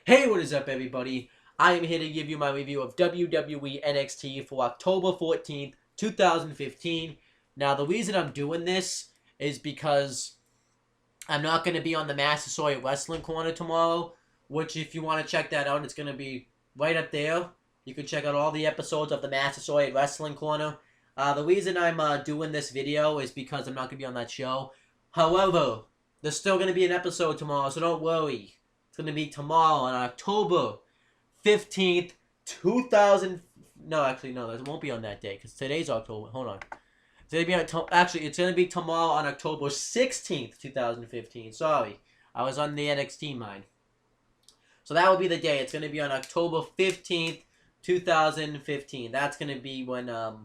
Hey, what is up, everybody? I am here to give you my review of WWE NXT for October 14th, 2015. Now, the reason I'm doing this is because I'm not going to be on the Massasoit Wrestling Corner tomorrow, which, if you want to check that out, it's going to be right up there. You can check out all the episodes of the Massasoit Wrestling Corner. The reason I'm doing this video is because I'm not going to be on that show. However, there's still going to be an episode tomorrow, so don't worry. It's going to be tomorrow on October 15th, 2000... No, actually, no, it won't be on that day, because today's October. Hold on. It's going to be on... Actually, it's going to be tomorrow on October 16th, 2015. Sorry. I was on the NXT mind. So that will be the day. It's going to be on October 15th, 2015. That's going to be when the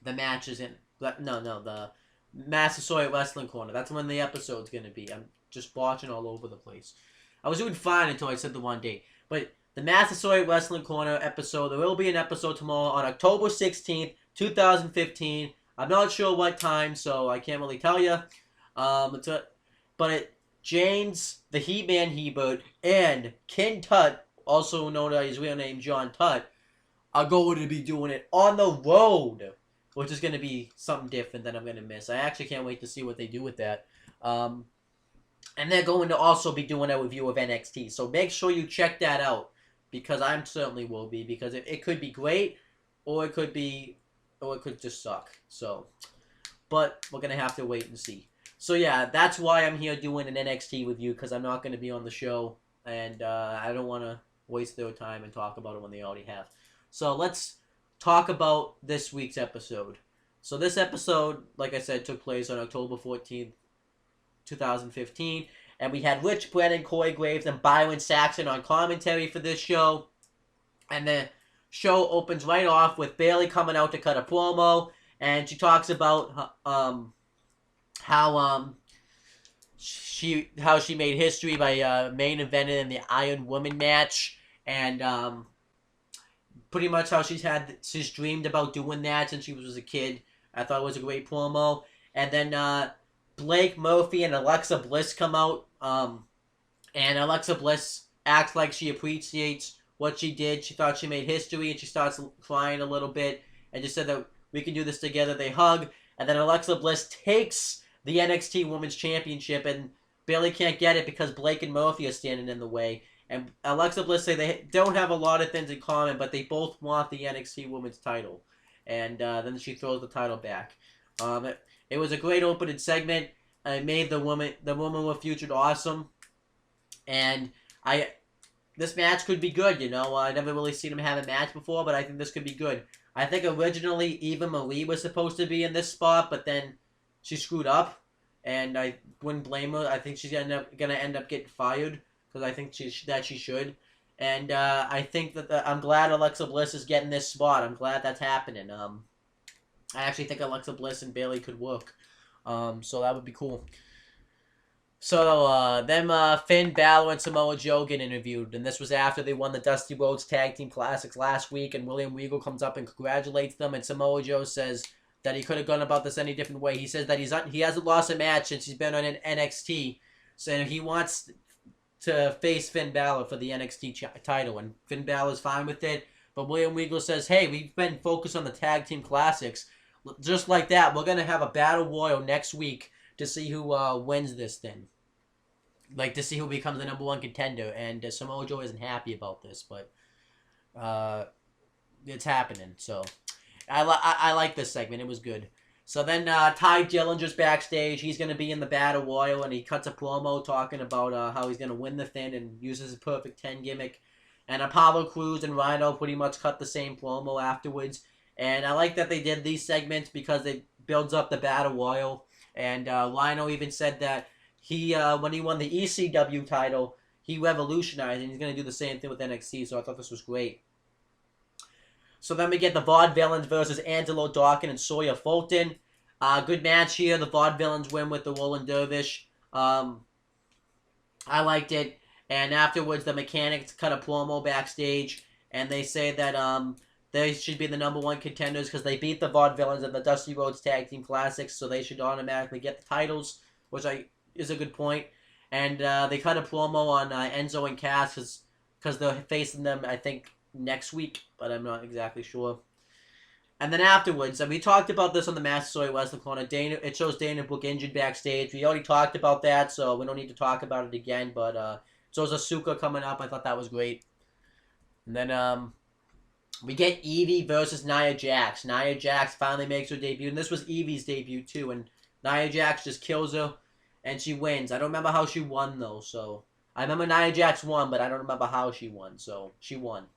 match is in... No, the Massasoit Wrestling Corner. That's when the episode's going to be. I'm just watching all over the place. I was doing fine until I said the one date. But the Massasoit Wrestling Corner episode, there will be an episode tomorrow on October 16th, 2015. I'm not sure what time, so I can't really tell you. James, the He-Man Hebert, and Ken Tut, also known by his real name John Tut, are going to be doing it on the road, which is going to be something different that I'm going to miss. I actually can't wait to see what they do with that. And they're going to also be doing a review of NXT. So make sure you check that out, because I certainly will be, because it could be great, or it could just suck. So, but we're going to have to wait and see. So yeah, that's why I'm here doing an NXT review, because I'm not going to be on the show, and I don't want to waste their time and talk about it when they already have. So let's talk about this week's episode. So this episode, like I said, took place on October 14th, 2015, and we had Rich Brennan, Corey Graves, and Byron Saxon on commentary for this show. And the show opens right off with Bayley coming out to cut a promo, and she talks about how she made history by main eventing in the Iron Woman match, and pretty much how she's dreamed about doing that since she was a kid. I thought it was a great promo. And then Blake Murphy and Alexa Bliss come out, and Alexa Bliss acts like she appreciates what she did. She thought she made history, and she starts crying a little bit, and just said that we can do this together. They hug, and then Alexa Bliss takes the NXT Women'S Championship, and Bayley can't get it because Blake and Murphy are standing in the way. And Alexa Bliss say they don't have a lot of things in common, but they both want the NXT Women's title. And then she throws the title back. It was a great opening segment. It made the woman were featured awesome. And this match could be good, you know. I never really seen them have a match before, but I think this could be good. I think originally Eva Marie was supposed to be in this spot, but then she screwed up, and I wouldn't blame her. I think she's gonna end up getting fired, because I think she should. And I think that I'm glad Alexa Bliss is getting this spot. I'm glad that's happening. I actually think Alexa Bliss and Bayley could work. So that would be cool. So then Finn Balor and Samoa Joe get interviewed, and this was after they won the Dusty Rhodes Tag Team Classics last week, and William Regal comes up and congratulates them, and Samoa Joe says that he could have gone about this any different way. He says that he hasn't lost a match since he's been on an NXT, so he wants to face Finn Balor for the NXT title, and Finn Balor's fine with it. But William Regal says, hey, we've been focused on the Tag Team Classics. Just like that, we're going to have a Battle Royal next week to see who wins this thing. Like, to see who becomes the #1 contender. And Samoa Joe isn't happy about this, but it's happening. So, I like this segment. It was good. So then Ty Dillinger's backstage. He's going to be in the Battle Royal, and he cuts a promo talking about how he's going to win the thing and uses his Perfect 10 gimmick. And Apollo Crews and Rhino pretty much cut the same promo afterwards. And I like that they did these segments because it builds up the Battle Royal. And Rhino even said that when he won the ECW title, he revolutionized, and he's going to do the same thing with NXT. So I thought this was great. So then we get the Vaudevillains versus Angelo Dawkins and Sawyer Fulton. Good match here. The Vaudevillains win with the Roland Dervish. I liked it. And afterwards, the Mechanics cut a promo backstage, and they say that they should be the #1 contenders because they beat the Vaudevillains in the Dusty Rhodes Tag Team Classics, so they should automatically get the titles, which is a good point. And they cut a promo on Enzo and Cass because they're facing them, I think, next week, but I'm not exactly sure. And then afterwards, and we talked about this on the Master Story Wrestling Corner. It shows Dana Brooke injured backstage. We already talked about that, so we don't need to talk about it again. But it shows Asuka coming up. I thought that was great. And then we get Evie versus Nia Jax. Nia Jax finally makes her debut, and this was Evie's debut too. And Nia Jax just kills her, and she wins. I don't remember how she won though. So I remember Nia Jax won, but I don't remember how she won. So she won.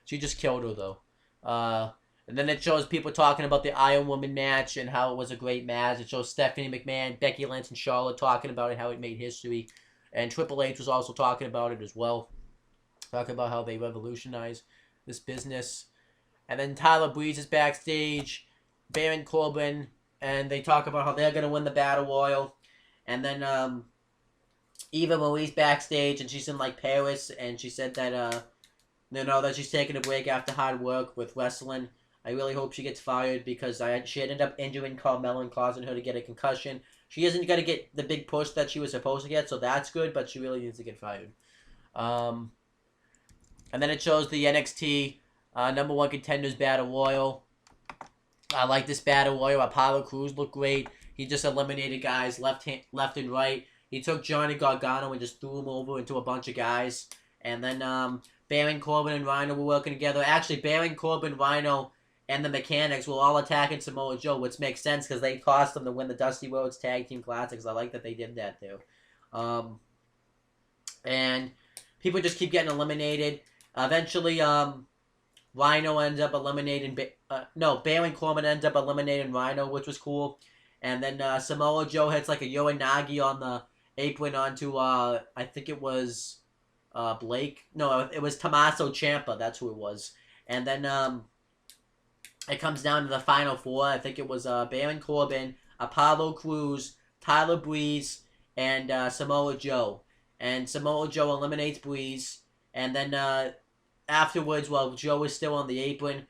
She just killed her though. And then it shows people talking about the Iron Woman match and how it was a great match. It shows Stephanie McMahon, Becky Lynch, and Charlotte talking about it, how it made history. And Triple H was also talking about it as well. Talking about how they revolutionized this business. And then Tyler Breeze is backstage, Baron Corbin, and they talk about how they're going to win the Battle Royal. And then Eva Marie's backstage, and she's in like Paris, and she said that that she's taking a break after hard work with wrestling. I really hope she gets fired because she ended up injuring Carmella and causing her to get a concussion. She isn't going to get the big push that she was supposed to get, so that's good, but she really needs to get fired. And then it shows the NXT number one contenders Battle Royal. I like this Battle Royal. Apollo Crews looked great. He just eliminated guys left and right. He took Johnny Gargano and just threw him over into a bunch of guys. And then Baron Corbin and Rhino were working together. Actually, Baron Corbin, Rhino, and the Mechanics were all attacking Samoa Joe, which makes sense because they cost them to win the Dusty Rhodes Tag Team Classics. I like that they did that, too. And people just keep getting eliminated. Eventually, Rhino ends up eliminating... Baron Corbin ends up eliminating Rhino, which was cool. And then Samoa Joe hits like a Yoanagi on the apron onto, I think it was Blake. No, it was Tommaso Ciampa. That's who it was. And then it comes down to the final four. I think it was Baron Corbin, Apollo Crews, Tyler Breeze, and Samoa Joe. And Samoa Joe eliminates Breeze. And then afterwards, while Joe is still on the apron,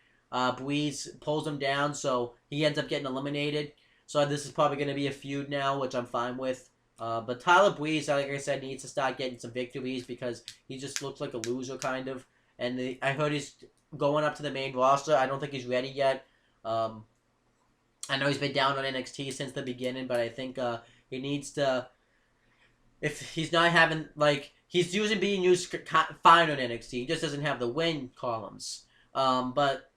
Breeze pulls him down, so he ends up getting eliminated. So this is probably going to be a feud now, which I'm fine with. But Tyler Breeze, like I said, needs to start getting some victories because he just looks like a loser, kind of. And I heard he's going up to the main roster. I don't think he's ready yet. I know he's been down on NXT since the beginning, but I think he needs to... If he's not having, like... He's usually being used fine on NXT. He just doesn't have the win columns. But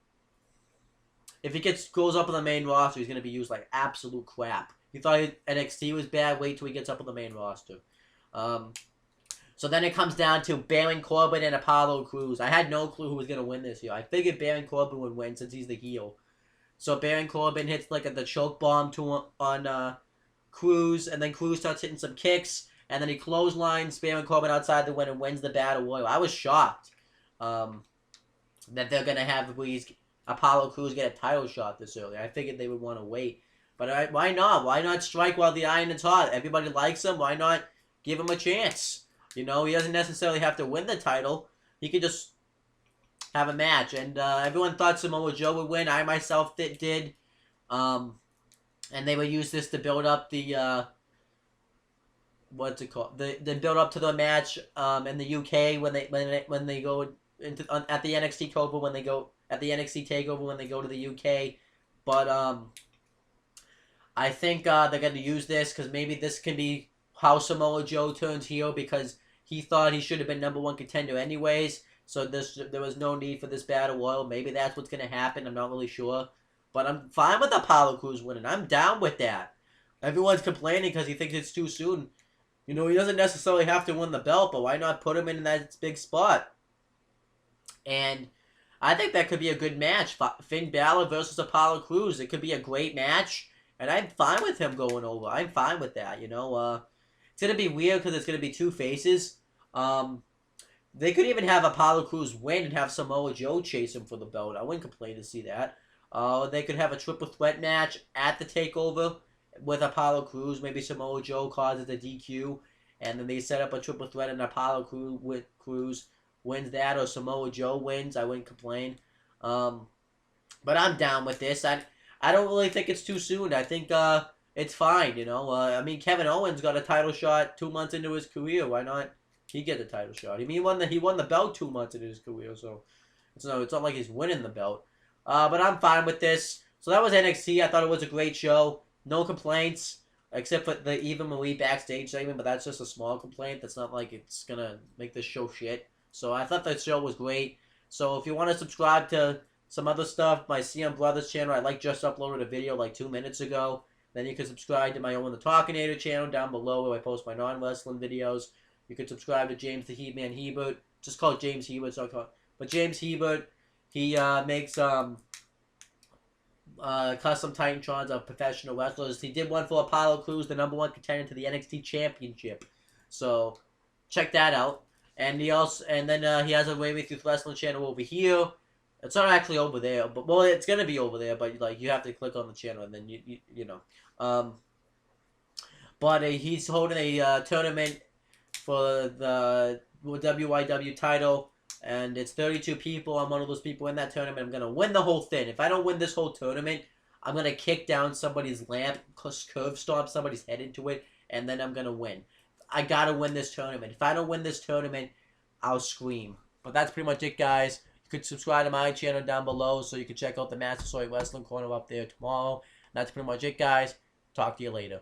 if he goes up on the main roster, he's going to be used like absolute crap. You thought NXT was bad? Wait till he gets up on the main roster. So then it comes down to Baron Corbin and Apollo Crews. I had no clue who was going to win this year. I figured Baron Corbin would win since he's the heel. So Baron Corbin hits like the choke bomb on Crews, and then Crews starts hitting some kicks, and then he clotheslines Baron Corbin outside the win and wins the Battle Royal. I was shocked that they're going to have Apollo Crews get a title shot this early. I figured they would want to wait. But why not? Why not strike while the iron is hot? Everybody likes him. Why not give him a chance? You know, he doesn't necessarily have to win the title. He could just have a match. And everyone thought Samoa Joe would win. I myself did. And they would use this to build up the... what's it called? The build up to the match in the UK when they go into at the NXT takeover when they go at the NXT takeover when they go to the UK. But I think they're going to use this because maybe this can be how Samoa Joe turns heel because he thought he should have been number one contender anyways. So there was no need for this Battle Royal. Maybe that's what's going to happen. I'm not really sure. But I'm fine with Apollo Crews winning. I'm down with that. Everyone's complaining because he thinks it's too soon. You know, he doesn't necessarily have to win the belt, but why not put him in that big spot? And I think that could be a good match. Finn Balor versus Apollo Crews. It could be a great match. And I'm fine with him going over. I'm fine with that, you know. It's going to be weird because it's going to be two faces. They could even have Apollo Crews win and have Samoa Joe chase him for the belt. I wouldn't complain to see that. They could have a triple threat match at the takeover with Apollo Crews. Maybe Samoa Joe causes a DQ. And then they set up a triple threat and Apollo Crews wins that. Or Samoa Joe wins. I wouldn't complain. But I'm down with this. I don't really think it's too soon. I think it's fine, you know. I mean, Kevin Owens got a title shot 2 months into his career. Why not? He get the title shot. I mean, he won the belt 2 months into his career, so it's not like he's winning the belt. But I'm fine with this. So that was NXT. I thought it was a great show. No complaints, except for the Eva Marie backstage segment, but that's just a small complaint. That's not like it's gonna make this show shit. So I thought that show was great. So if you want to subscribe to some other stuff, my CM Brothers channel, I just uploaded a video like 2 minutes ago. Then you can subscribe to my Owen the Talkinator channel down below where I post my non-wrestling videos. You can subscribe to James the He-Man Hebert. Just call it James Hebert. But James Hebert, he makes custom Titantrons of professional wrestlers. He did one for Apollo Crews, the #1 contender to the NXT Championship. So check that out. And he has a Way With Youth Wrestling channel over here. It's not actually over there, but well, it's gonna be over there. But like, you have to click on the channel, and then you know. But he's holding a tournament for the WYW title, and it's 32 people. I'm one of those people in that tournament. I'm gonna win the whole thing. If I don't win this whole tournament, I'm gonna kick down somebody's lamp, curve stomp somebody's head into it, and then I'm gonna win. I gotta win this tournament. If I don't win this tournament, I'll scream. But that's pretty much it, guys. You could subscribe to my channel down below, so you can check out the Master Soy Wrestling Corner up there tomorrow. That's pretty much it, guys. Talk to you later.